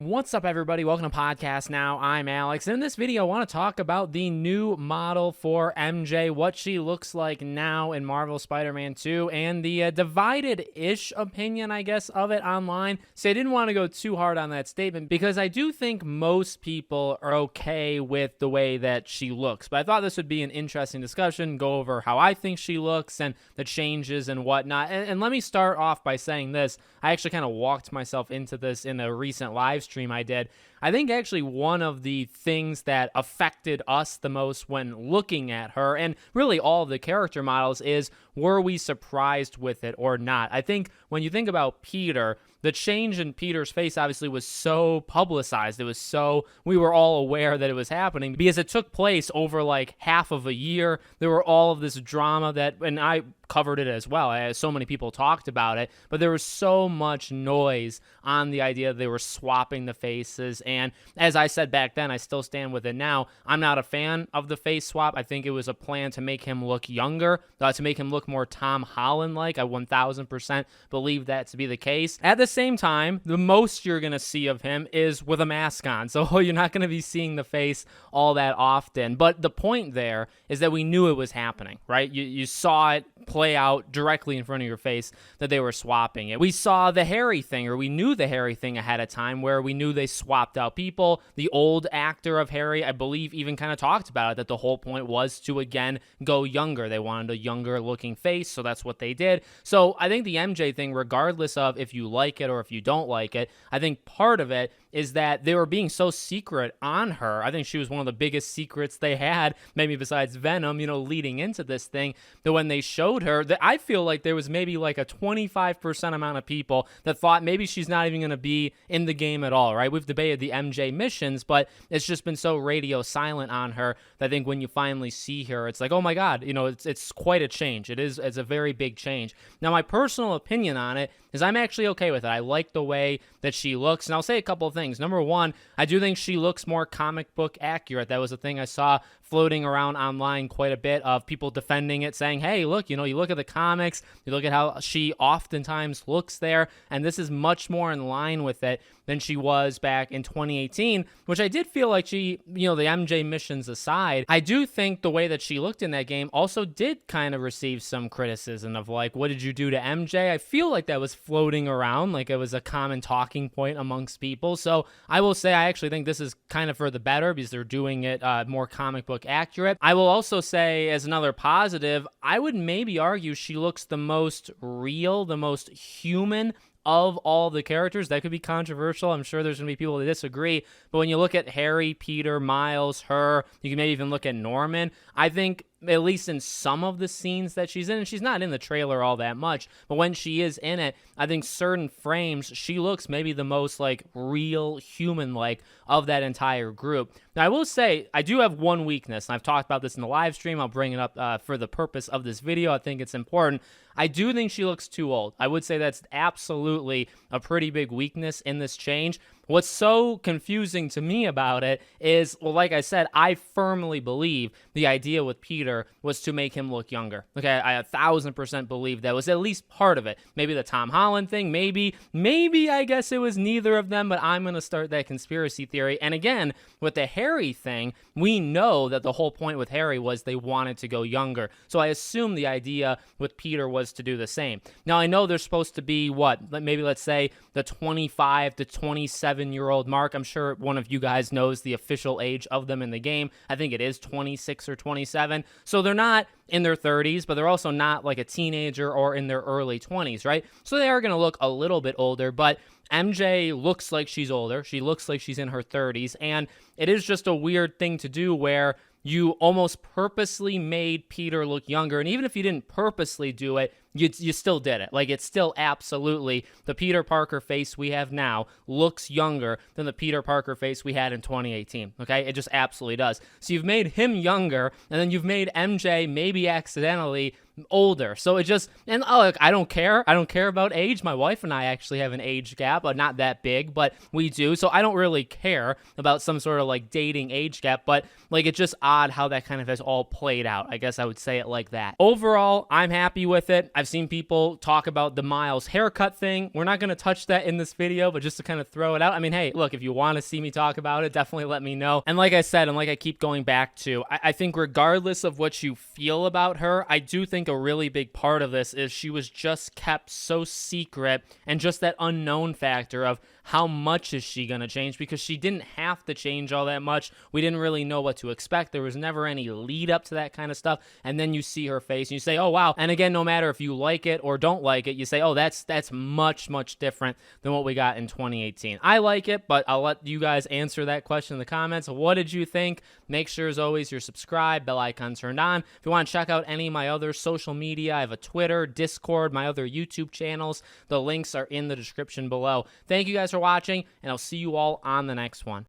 What's up, everybody? Welcome to Podcast Now. I'm Alex. In this video, I want to talk about the new model for MJ, what she looks like now in Marvel Spider-Man 2, and the divided-ish opinion, I guess, of it online. So I didn't want to go too hard on that statement because I do think most people are okay with the way that she looks. But I thought this would be an interesting discussion, go over how I think she looks and the changes and whatnot. And let me start off by saying this. I actually kind of walked myself into this in a recent live stream I did. I think actually one of the things that affected us the most when looking at her and really all of the character models is, were we surprised with it or not? I think when you think about Peter, the change in Peter's face obviously was so publicized. We were all aware that it was happening because it took place over like half of a year. There were all of this drama and I covered it as well. So many people talked about it, but there was so much noise on the idea that they were swapping the faces. And as I said back then, I still stand with it now. I'm not a fan of the face swap. I think it was a plan to make him look younger, to make him look more Tom Holland-like. I 1000% believe that to be the case. At the same time, the most you're going to see of him is with a mask on. So you're not going to be seeing the face all that often. But the point there is that we knew it was happening, right? You saw it play out directly in front of your face that they were swapping it. We saw the Harry thing, or we knew the Harry thing ahead of time, where we knew they swapped out people. The old actor of Harry, I believe, even kind of talked about it, that the whole point was to, again, go younger. They wanted a younger looking face, so that's what they did. So I think the MJ thing, regardless of if you like it or if you don't like it, I think part of it is that they were being so secret on her. I think she was one of the biggest secrets they had, maybe besides Venom, leading into this thing, that when they showed her, that I feel like there was maybe like a 25% amount of people that thought maybe she's not even going to be in the game at all, right? We've debated the MJ missions, but it's just been so radio silent on her that I think when you finally see her, it's like, oh my God, it's quite a change. It's a very big change. Now, my personal opinion on it is I'm actually okay with it. I like the way that she looks, and I'll say a couple of things. Number one, I do think she looks more comic book accurate. That was a thing I saw floating around online quite a bit, of people defending it, saying, hey, look, you look at the comics, you look at how she oftentimes looks there, and this is much more in line with it than she was back in 2018, which I did feel like she, the MJ missions aside, I do think the way that she looked in that game also did kind of receive some criticism of like, what did you do to MJ? I feel like that was floating around, like it was a common talking point amongst people. So I will say I actually think this is kind of for the better because they're doing it more comic book accurate. I will also say, as another positive, I would maybe argue she looks the most real, the most human of all the characters. That could be controversial. I'm sure there's going to be people that disagree. But when you look at Harry, Peter, Miles, her, you can maybe even look at Norman, I think at least in some of the scenes that she's in, and she's not in the trailer all that much, but when she is in it, I think certain frames, she looks maybe the most like real human-like of that entire group. Now, I will say, I do have one weakness, and I've talked about this in the live stream. I'll bring it up for the purpose of this video. I think it's important. I do think she looks too old. I would say that's absolutely a pretty big weakness in this change. What's so confusing to me about it is, well, like I said, I firmly believe the idea with Peter was to make him look younger. Okay, I 1000% believe that was at least part of it. Maybe the Tom Holland thing, maybe I guess it was neither of them, but I'm going to start that conspiracy theory. And again, with the Harry thing, we know that the whole point with Harry was they wanted to go younger. So I assume the idea with Peter was to do the same. Now, I know there's supposed to be, maybe let's say the 25 to 27-year-old mark. I'm sure one of you guys knows the official age of them in the game. I think it is 26 or 27. So they're not in their 30s, but they're also not like a teenager or in their early 20s, right? So they are going to look a little bit older, but MJ looks like she's older. She looks like she's in her 30s, and it is just a weird thing to do where you almost purposely made Peter look younger, and even if you didn't purposely do it, you still did it. Like, it's still absolutely, the Peter Parker face we have now looks younger than the Peter Parker face we had in 2018, okay? It just absolutely does. So you've made him younger, and then you've made MJ, maybe accidentally, older. So it just, and oh, look, I don't care. I don't care about age. My wife and I actually have an age gap, but not that big, but we do. So I don't really care about some sort of like dating age gap, but like it's just odd how that kind of has all played out. I guess I would say it like that. Overall, I'm happy with it. I've seen people talk about the Miles haircut thing. We're not going to touch that in this video, but just to kind of throw it out. I mean, hey, look, if you want to see me talk about it, definitely let me know. And like I said, and like I keep going back to, I think regardless of what you feel about her, I do think a really big part of this is she was just kept so secret, and just that unknown factor of how much is she going to change, because she didn't have to change all that much. We didn't really know what to expect. There was never any lead up to that kind of stuff. And then you see her face and you say, oh, wow. And again, no matter if you like it or don't like it, you say, oh, that's much, much different than what we got in 2018. I like it, but I'll let you guys answer that question in the comments. What did you think? Make sure, as always, you're subscribed, bell icon turned on. If you want to check out any of my other social media, I have a Twitter, Discord, my other YouTube channels. The links are in the description below. Thank you guys for watching, and I'll see you all on the next one.